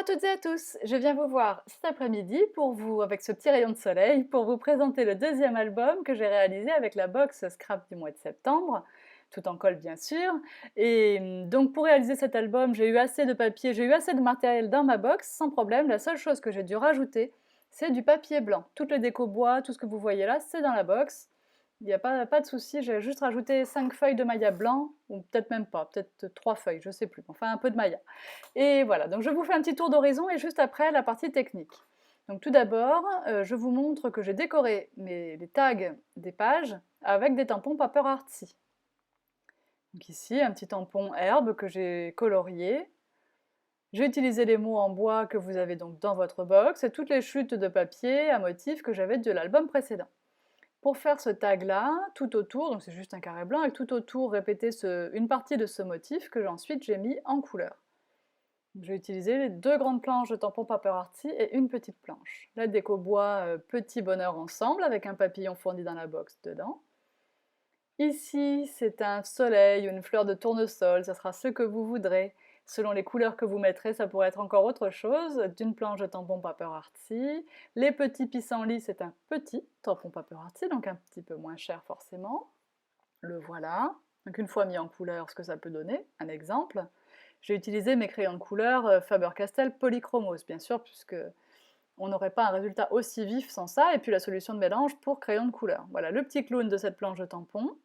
toutes et à tous, je viens vous voir cet après-midi avec ce petit rayon de soleil, pour vous présenter le deuxième album que j'ai réalisé avec la box Scrap du mois de septembre, tout en colle bien sûr. Et donc pour réaliser cet album, j'ai eu assez de papier, j'ai eu assez de matériel dans ma box, sans problème. La seule chose que j'ai dû rajouter, c'est du papier blanc. Toutes les décos bois, tout ce que vous voyez là, c'est dans la box. Il n'y a pas de souci, j'ai juste rajouté 5 feuilles de maya blanc, ou peut-être même pas, peut-être 3 feuilles, je sais plus, enfin un peu de maya. Et voilà, donc je vous fais un petit tour d'horizon et juste après la partie technique. Donc tout d'abord, je vous montre que j'ai décoré les tags des pages avec des tampons Paper Artsy. Donc ici, un petit tampon herbe que j'ai colorié. J'ai utilisé les mots en bois que vous avez donc dans votre box et toutes les chutes de papier à motif que j'avais de l'album précédent. Pour faire ce tag-là, tout autour, donc c'est juste un carré blanc, et tout autour répéter une partie de ce motif que ensuite j'ai mis en couleur. J'ai utilisé les 2 grandes planches de tampon Paper Artsy et une petite planche. La déco bois Petit Bonheur Ensemble avec un papillon fourni dans la box dedans. Ici, c'est un soleil ou une fleur de tournesol, ça sera ce que vous voudrez. Selon les couleurs que vous mettrez, ça pourrait être encore autre chose, d'une planche de tampon Paper Artsy. Les petits pissenlits, c'est un petit tampon Paper Artsy, donc un petit peu moins cher forcément. Le voilà. Donc une fois mis en couleur, ce que ça peut donner, un exemple. J'ai utilisé mes crayons de couleur Faber-Castell Polychromos, bien sûr, puisque on n'aurait pas un résultat aussi vif sans ça, et puis la solution de mélange pour crayon de couleur. Voilà le petit clown de cette planche de tampon.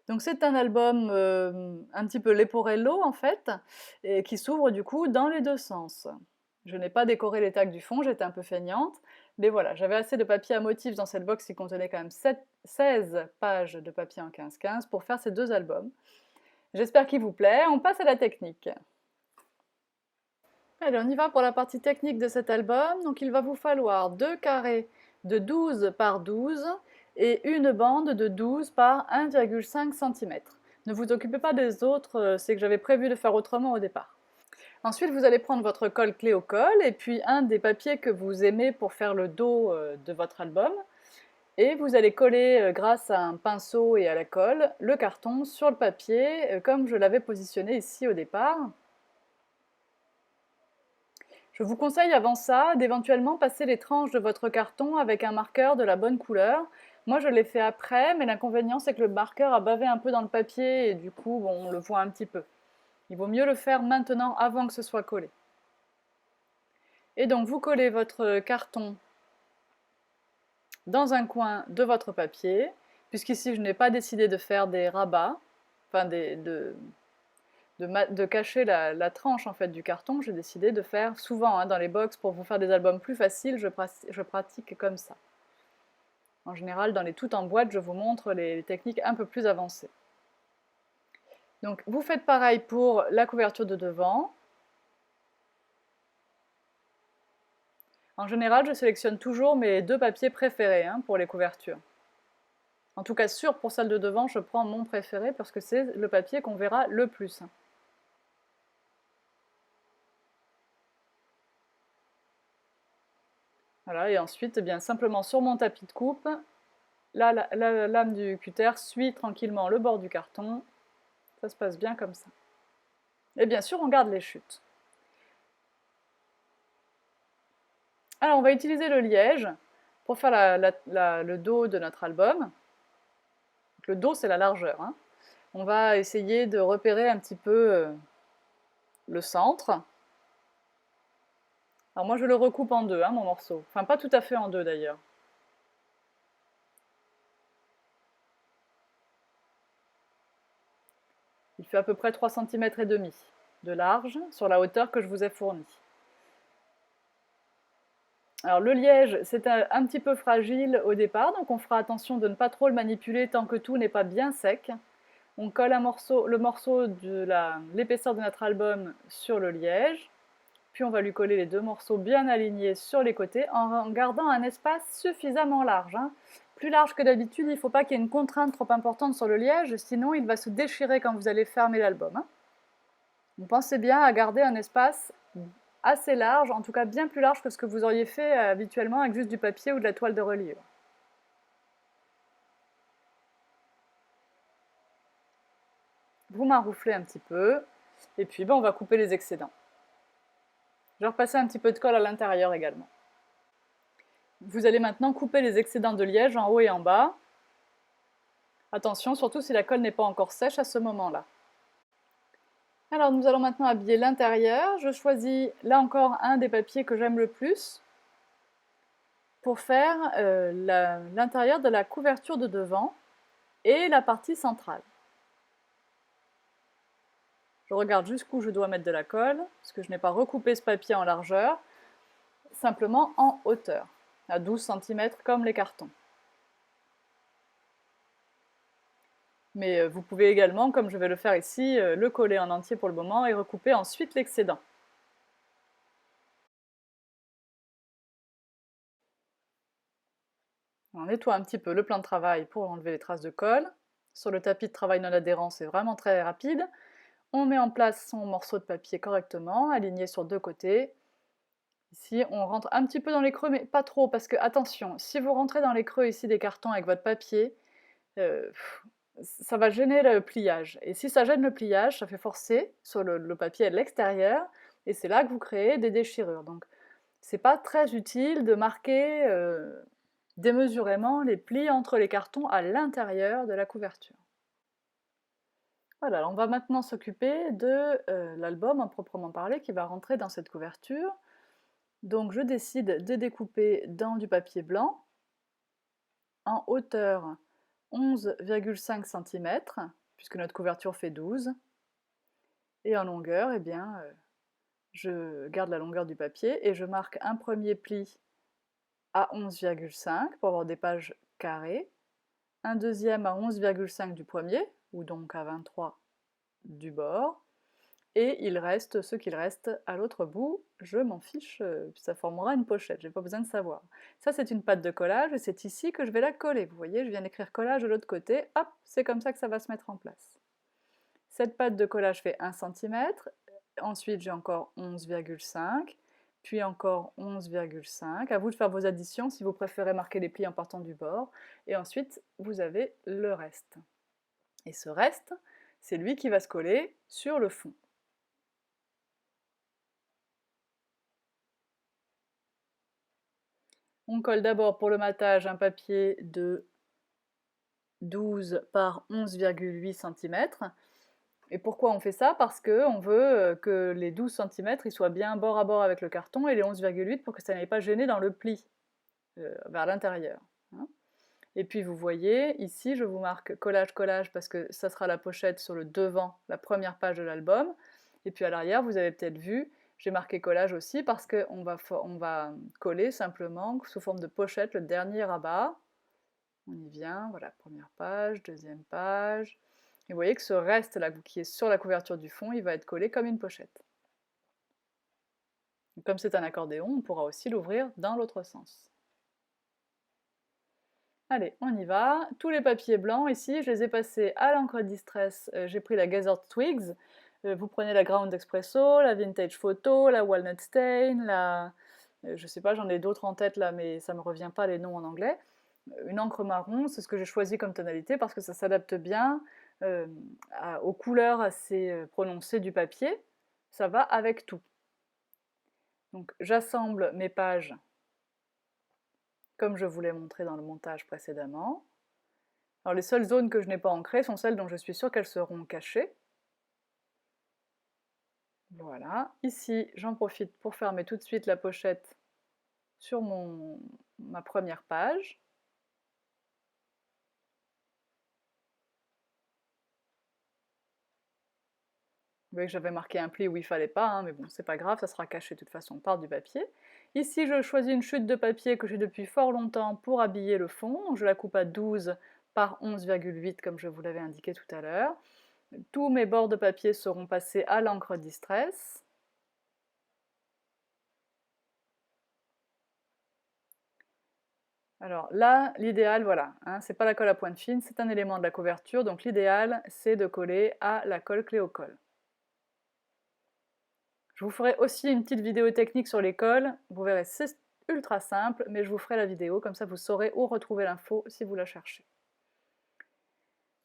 Donc c'est un album un petit peu Leporello en fait, et qui s'ouvre du coup dans les deux sens. Je n'ai pas décoré les tags du fond, j'étais un peu feignante, mais voilà, j'avais assez de papier à motifs dans cette box qui contenait quand même 16 pages de papier en 15-15 pour faire ces deux albums. J'espère qu'il vous plaît, on passe à la technique. Allez, on y va pour la partie technique de cet album. Donc il va vous falloir 2 carrés de 12 par 12 et une bande de 12 par 1,5 cm. Ne vous occupez pas des autres, c'est que j'avais prévu de faire autrement au départ. Ensuite, vous allez prendre votre colle clé au colle et puis un des papiers que vous aimez pour faire le dos de votre album. Et vous allez coller, grâce à un pinceau et à la colle, le carton sur le papier, comme je l'avais positionné ici au départ. Je vous conseille avant ça d'éventuellement passer les tranches de votre carton avec un marqueur de la bonne couleur. Moi je l'ai fait après, mais l'inconvénient c'est que le marqueur a bavé un peu dans le papier et du coup bon, on le voit un petit peu. Il vaut mieux le faire maintenant avant que ce soit collé. Et donc vous collez votre carton dans un coin de votre papier, puisqu'ici je n'ai pas décidé de faire des rabats, enfin de cacher la tranche en fait du carton. J'ai décidé de faire souvent dans les box pour vous faire des albums plus faciles, je pratique comme ça. En général, dans les tout en boîte, je vous montre les techniques un peu plus avancées. Donc vous faites pareil pour la couverture de devant. En général, je sélectionne toujours mes 2 papiers préférés pour les couvertures. En tout cas, sûr pour celle de devant, je prends mon préféré parce que c'est le papier qu'on verra le plus. Voilà, et ensuite, bien simplement sur mon tapis de coupe, la lame du cutter suit tranquillement le bord du carton. Ça se passe bien comme ça. Et bien sûr, on garde les chutes. Alors, on va utiliser le liège pour faire le dos de notre album. Donc, le dos, c'est la largeur. On va essayer de repérer un petit peu le centre. Alors moi, je le recoupe en deux, mon morceau. Enfin, pas tout à fait en deux, d'ailleurs. Il fait à peu près 3,5 cm de large sur la hauteur que je vous ai fournie. Alors le liège, c'est un petit peu fragile au départ, donc on fera attention de ne pas trop le manipuler tant que tout n'est pas bien sec. On colle le morceau de l'épaisseur de notre album sur le liège, puis on va lui coller les 2 morceaux bien alignés sur les côtés en gardant un espace suffisamment large. Plus large que d'habitude, il ne faut pas qu'il y ait une contrainte trop importante sur le liège, sinon il va se déchirer quand vous allez fermer l'album. Donc pensez bien à garder un espace assez large, en tout cas bien plus large que ce que vous auriez fait habituellement avec juste du papier ou de la toile de reliure. Vous marouflez un petit peu, Et puis on va couper les excédents. Je vais repasser un petit peu de colle à l'intérieur également. Vous allez maintenant couper les excédents de liège en haut et en bas. Attention, surtout si la colle n'est pas encore sèche à ce moment-là. Alors nous allons maintenant habiller l'intérieur. Je choisis là encore un des papiers que j'aime le plus pour faire l'intérieur de la couverture de devant et la partie centrale. Je regarde jusqu'où je dois mettre de la colle, parce que je n'ai pas recoupé ce papier en largeur, simplement en hauteur, à 12 cm comme les cartons. Mais vous pouvez également, comme je vais le faire ici, le coller en entier pour le moment et recouper ensuite l'excédent. On nettoie un petit peu le plan de travail pour enlever les traces de colle. Sur le tapis de travail non adhérent, c'est vraiment très rapide. On met en place son morceau de papier correctement, aligné sur deux côtés. Ici, on rentre un petit peu dans les creux, mais pas trop, parce que, attention, si vous rentrez dans les creux ici des cartons avec votre papier, ça va gêner le pliage. Et si ça gêne le pliage, ça fait forcer sur le papier à l'extérieur, et c'est là que vous créez des déchirures. Donc, c'est pas très utile de marquer démesurément les plis entre les cartons à l'intérieur de la couverture. Voilà, on va maintenant s'occuper de l'album à proprement parler qui va rentrer dans cette couverture. Donc je décide de découper dans du papier blanc en hauteur 11,5 cm, puisque notre couverture fait 12, et en longueur, eh bien, je garde la longueur du papier et je marque un premier pli à 11,5 pour avoir des pages carrées, un deuxième à 11,5 du premier, ou donc à 23 du bord, et il reste ce qu'il reste à l'autre bout, je m'en fiche, ça formera une pochette, j'ai pas besoin de savoir. Ça c'est une pâte de collage et c'est ici que je vais la coller, vous voyez, je viens d'écrire collage de l'autre côté, hop, c'est comme ça que ça va se mettre en place. Cette pâte de collage fait 1 cm, ensuite j'ai encore 11,5, puis encore 11,5, à vous de faire vos additions si vous préférez marquer les plis en partant du bord, et ensuite vous avez le reste. Et ce reste, c'est lui qui va se coller sur le fond. On colle d'abord pour le matage un papier de 12 par 11,8 cm. Et pourquoi on fait ça? Parce qu'on veut que les 12 cm ils soient bien bord à bord avec le carton et les 11,8 pour que ça n'aille pas gêner dans le pli vers l'intérieur. Hein. Et puis vous voyez, ici je vous marque collage-collage parce que ça sera la pochette sur le devant, la première page de l'album. Et puis à l'arrière, vous avez peut-être vu, j'ai marqué collage aussi parce qu'on va coller simplement sous forme de pochette le dernier rabat. On y vient, voilà, première page, deuxième page. Et vous voyez que ce reste là qui est sur la couverture du fond, il va être collé comme une pochette. Et comme c'est un accordéon, on pourra aussi l'ouvrir dans l'autre sens. Allez, on y va. Tous les papiers blancs ici, je les ai passés à l'encre Distress. J'ai pris la Gathered Twigs. Vous prenez la Ground Espresso, la Vintage Photo, la Walnut Stain, la... je sais pas, j'en ai d'autres en tête là, mais ça me revient pas les noms en anglais. Une encre marron, c'est ce que j'ai choisi comme tonalité parce que ça s'adapte bien aux couleurs assez prononcées du papier. Ça va avec tout. Donc j'assemble mes pages comme je vous l'ai montré dans le montage précédemment. Alors les seules zones que je n'ai pas ancrées sont celles dont je suis sûre qu'elles seront cachées. Voilà, ici j'en profite pour fermer tout de suite la pochette sur ma première page. Vous voyez que j'avais marqué un pli où il fallait pas, hein, mais bon, c'est pas grave, ça sera caché de toute façon par du papier. Ici, je choisis une chute de papier que j'ai depuis fort longtemps pour habiller le fond. Donc je la coupe à 12 par 11,8 comme je vous l'avais indiqué tout à l'heure. Tous mes bords de papier seront passés à l'encre Distress. Alors là, l'idéal, voilà, hein, c'est pas la colle à pointe fine, c'est un élément de la couverture, donc l'idéal, c'est de coller à la colle Cléo-Colle. Je vous ferai aussi une petite vidéo technique sur les colles, vous verrez, c'est ultra simple, mais je vous ferai la vidéo, comme ça vous saurez où retrouver l'info si vous la cherchez.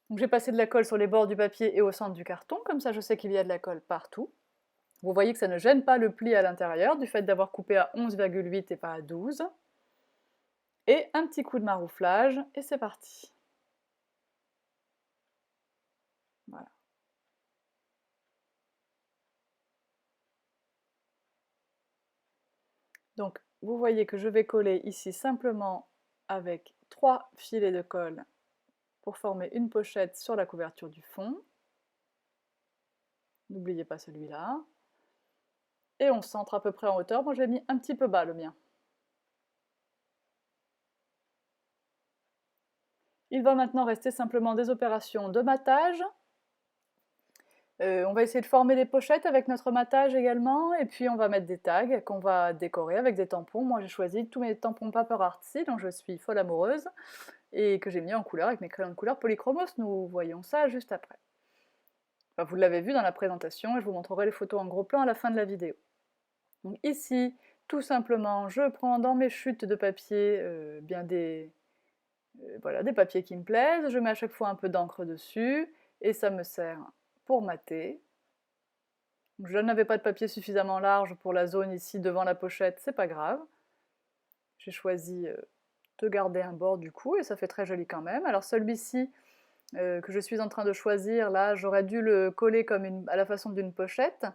Donc j'ai passé de la colle sur les bords du papier et au centre du carton, comme ça je sais qu'il y a de la colle partout. Vous voyez que ça ne gêne pas le pli à l'intérieur, du fait d'avoir coupé à 11,8 et pas à 12. Et un petit coup de marouflage, et c'est parti. Voilà. Donc vous voyez que je vais coller ici simplement avec 3 filets de colle pour former une pochette sur la couverture du fond. N'oubliez pas celui-là. Et on centre à peu près en hauteur. Moi j'ai mis un petit peu bas le mien. Il va maintenant rester simplement des opérations de matage. On va essayer de former des pochettes avec notre matage également, et puis on va mettre des tags qu'on va décorer avec des tampons. Moi j'ai choisi tous mes tampons Paper Artsy, dont je suis folle amoureuse, et que j'ai mis en couleur avec mes crayons de couleur Polychromos. Nous voyons ça juste après. Enfin, vous l'avez vu dans la présentation, et je vous montrerai les photos en gros plan à la fin de la vidéo. Donc ici, tout simplement, je prends dans mes chutes de papier bien voilà, des papiers qui me plaisent, je mets à chaque fois un peu d'encre dessus, et ça me sert pour mater. Je n'avais pas de papier suffisamment large pour la zone ici devant la pochette, c'est pas grave. J'ai choisi de garder un bord du coup, et ça fait très joli quand même. Alors celui-ci que je suis en train de choisir, là, j'aurais dû le coller comme à la façon d'une pochette,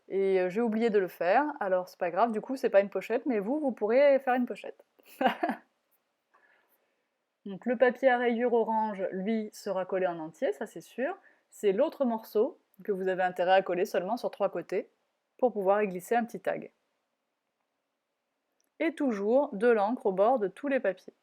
et j'ai oublié de le faire, alors c'est pas grave, du coup c'est pas une pochette, mais vous pourrez faire une pochette. Donc le papier à rayures orange, lui, sera collé en entier, ça c'est sûr. C'est l'autre morceau que vous avez intérêt à coller seulement sur 3 côtés pour pouvoir y glisser un petit tag. Et toujours de l'encre au bord de tous les papiers.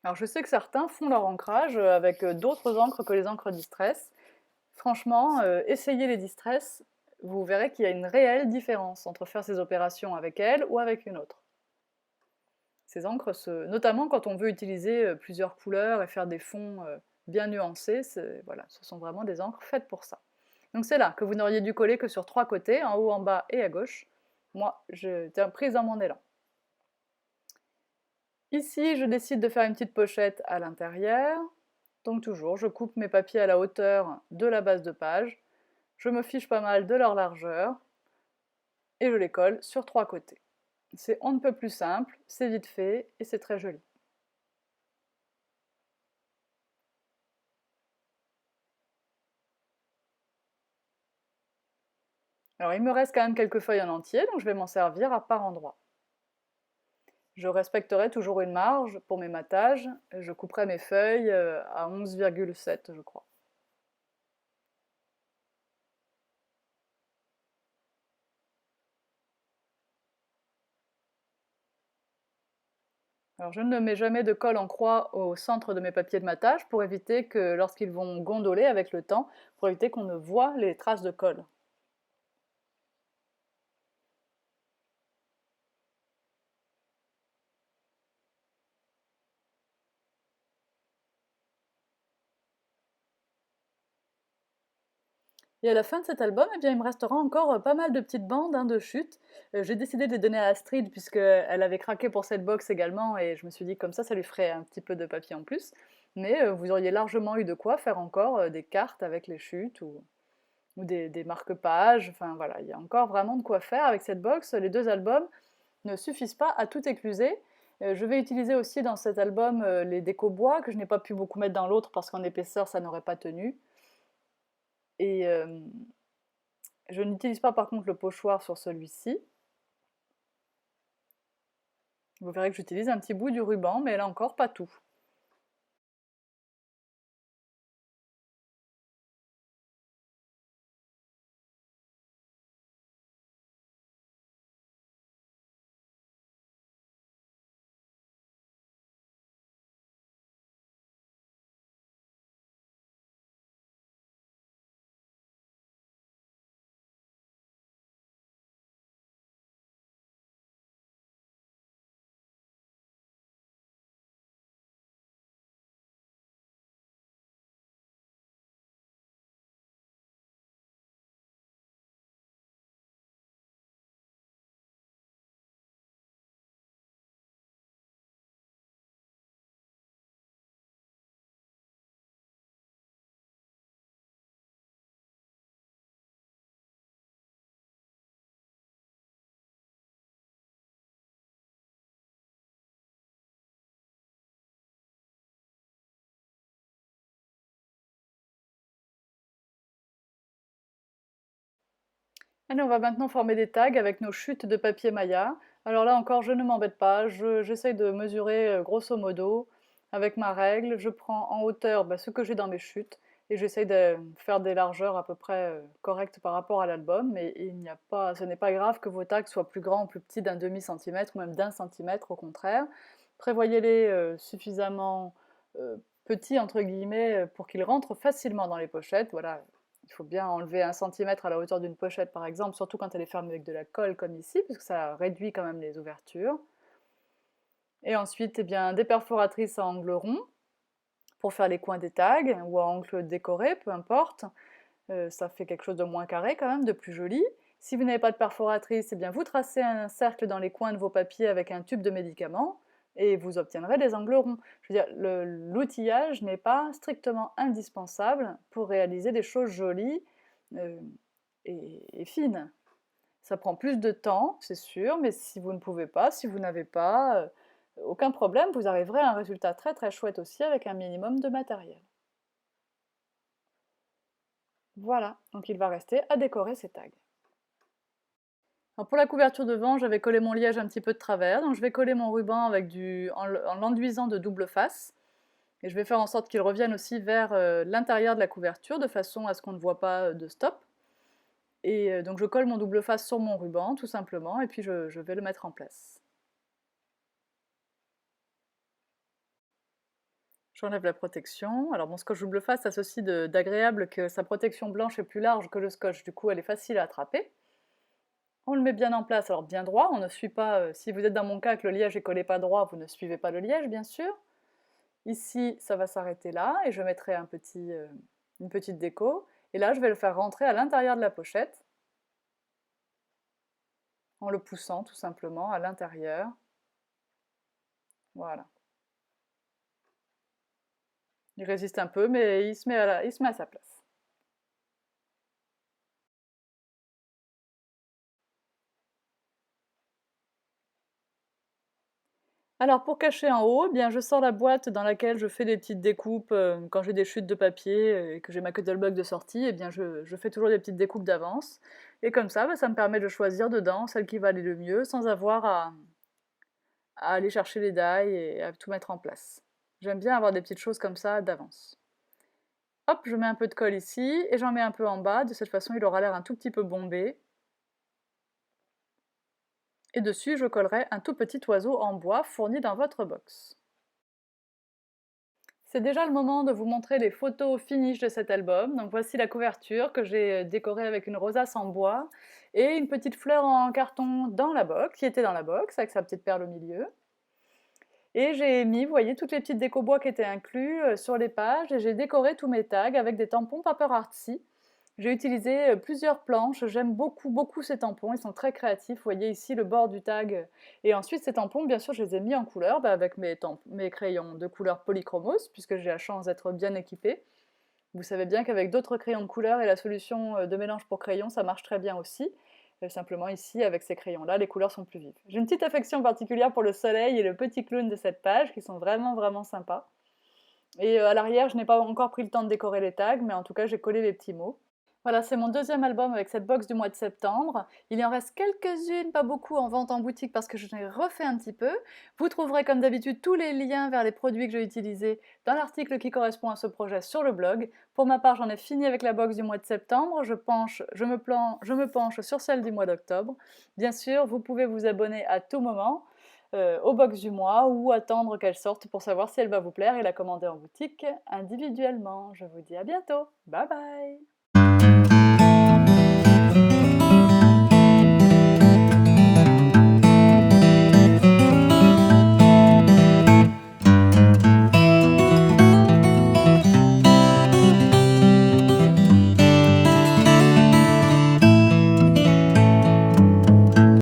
Alors je sais que certains font leur ancrage avec d'autres encres que les encres Distress. Franchement, essayez les Distress, vous verrez qu'il y a une réelle différence entre faire ces opérations avec elles ou avec une autre. Ces encres, notamment quand on veut utiliser plusieurs couleurs et faire des fonds bien nuancés, voilà, ce sont vraiment des encres faites pour ça. Donc c'est là que vous n'auriez dû coller que sur 3 côtés, en haut, en bas et à gauche. Moi, j'étais prise dans mon élan. Ici, je décide de faire une petite pochette à l'intérieur. Donc toujours, je coupe mes papiers à la hauteur de la base de page. Je me fiche pas mal de leur largeur. Et je les colle sur 3 côtés. C'est on ne peut plus simple, c'est vite fait et c'est très joli. Alors il me reste quand même quelques feuilles en entier, donc je vais m'en servir à par endroits. Je respecterai toujours une marge pour mes matages, je couperai mes feuilles à 11,7 je crois. Alors je ne mets jamais de colle en croix au centre de mes papiers de matage pour éviter que lorsqu'ils vont gondoler avec le temps, pour éviter qu'on ne voit les traces de colle. Et à la fin de cet album, eh bien, il me restera encore pas mal de petites bandes de chutes. J'ai décidé de les donner à Astrid puisqu'elle avait craqué pour cette box également et je me suis dit comme ça lui ferait un petit peu de papier en plus. Mais vous auriez largement eu de quoi faire encore des cartes avec les chutes ou des marque-pages. Enfin voilà, il y a encore vraiment de quoi faire avec cette box. Les 2 albums ne suffisent pas à tout écluser. Je vais utiliser aussi dans cet album les déco bois que je n'ai pas pu beaucoup mettre dans l'autre parce qu'en épaisseur ça n'aurait pas tenu. Et je n'utilise pas par contre le pochoir sur celui-ci. Vous verrez que j'utilise un petit bout du ruban, mais là encore pas tout. Allez, on va maintenant former des tags avec nos chutes de papier Maya. Alors là encore, je ne m'embête pas, j'essaye de mesurer grosso modo avec ma règle. Je prends en hauteur ce que j'ai dans mes chutes et j'essaye de faire des largeurs à peu près correctes par rapport à l'album. Mais il n'y a pas, ce n'est pas grave que vos tags soient plus grands ou plus petits d'un demi-centimètre ou même d'un centimètre, au contraire. Prévoyez-les suffisamment petits, entre guillemets, pour qu'ils rentrent facilement dans les pochettes. Voilà, il faut bien enlever 1 centimètre à la hauteur d'une pochette, par exemple, surtout quand elle est fermée avec de la colle comme ici, puisque ça réduit quand même les ouvertures. Et ensuite, eh bien, des perforatrices à angle rond pour faire les coins des tags, ou à angle décoré, peu importe. Ça fait quelque chose de moins carré quand même, de plus joli. Si vous n'avez pas de perforatrice, eh bien, vous tracez un cercle dans les coins de vos papiers avec un tube de médicament, et vous obtiendrez des angles ronds. Je veux dire, l'outillage n'est pas strictement indispensable pour réaliser des choses jolies euh, et fines. Ça prend plus de temps, c'est sûr, mais si vous ne pouvez pas, si vous n'avez pas, aucun problème, vous arriverez à un résultat très très chouette aussi avec un minimum de matériel. Voilà, donc il va rester à décorer ces tags. Alors pour la couverture devant, j'avais collé mon liège un petit peu de travers, donc je vais coller mon ruban en l'enduisant de double face. Et je vais faire en sorte qu'il revienne aussi vers l'intérieur de la couverture, de façon à ce qu'on ne voit pas de stop. Et donc je colle mon double face sur mon ruban, tout simplement, et puis je vais le mettre en place. J'enlève la protection. Alors mon scotch double face a ceci d'agréable que sa protection blanche est plus large que le scotch, du coup elle est facile à attraper. On le met bien en place, alors bien droit, on ne suit pas, si vous êtes dans mon cas que le liège est collé pas droit, vous ne suivez pas le liège bien sûr. Ici, ça va s'arrêter là, et je mettrai une petite déco. Et là, je vais le faire rentrer à l'intérieur de la pochette, en le poussant tout simplement à l'intérieur. Voilà. Il résiste un peu, mais il se met à sa place. Alors pour cacher en haut, eh bien je sors la boîte dans laquelle je fais des petites découpes quand j'ai des chutes de papier et que j'ai ma Cuttlebug de sortie, eh bien je fais toujours des petites découpes d'avance. Et comme ça me permet de choisir dedans celle qui va aller le mieux sans avoir à aller chercher les die et à tout mettre en place. J'aime bien avoir des petites choses comme ça d'avance. Hop, je mets un peu de colle ici et j'en mets un peu en bas, de cette façon il aura l'air un tout petit peu bombé. Et dessus, je collerai un tout petit oiseau en bois fourni dans votre box. C'est déjà le moment de vous montrer les photos finish de cet album. Donc voici la couverture que j'ai décorée avec une rosace en bois et une petite fleur en carton dans la box, qui était dans la box, avec sa petite perle au milieu. Et j'ai mis, vous voyez, toutes les petites déco bois qui étaient inclus sur les pages, et j'ai décoré tous mes tags avec des tampons Paper Artsy. J'ai utilisé plusieurs planches, j'aime beaucoup beaucoup ces tampons, ils sont très créatifs, vous voyez ici le bord du tag. Et ensuite ces tampons, bien sûr, je les ai mis en couleur avec mes crayons de couleur polychromos, puisque j'ai la chance d'être bien équipée. Vous savez bien qu'avec d'autres crayons de couleur et la solution de mélange pour crayons, ça marche très bien aussi. Simplement ici, avec ces crayons-là, les couleurs sont plus vives. J'ai une petite affection particulière pour le soleil et le petit clown de cette page, qui sont vraiment vraiment sympas. Et à l'arrière, je n'ai pas encore pris le temps de décorer les tags, mais en tout cas, j'ai collé les petits mots. Voilà, c'est mon deuxième album avec cette box du mois de septembre. Il y en reste quelques-unes, pas beaucoup, en vente en boutique parce que je l'ai refait un petit peu. Vous trouverez comme d'habitude tous les liens vers les produits que j'ai utilisés dans l'article qui correspond à ce projet sur le blog. Pour ma part, j'en ai fini avec la box du mois de septembre. Je me penche sur celle du mois d'octobre. Bien sûr, vous pouvez vous abonner à tout moment aux box du mois ou attendre qu'elle sorte pour savoir si elle va vous plaire et la commander en boutique individuellement. Je vous dis à bientôt. Bye bye!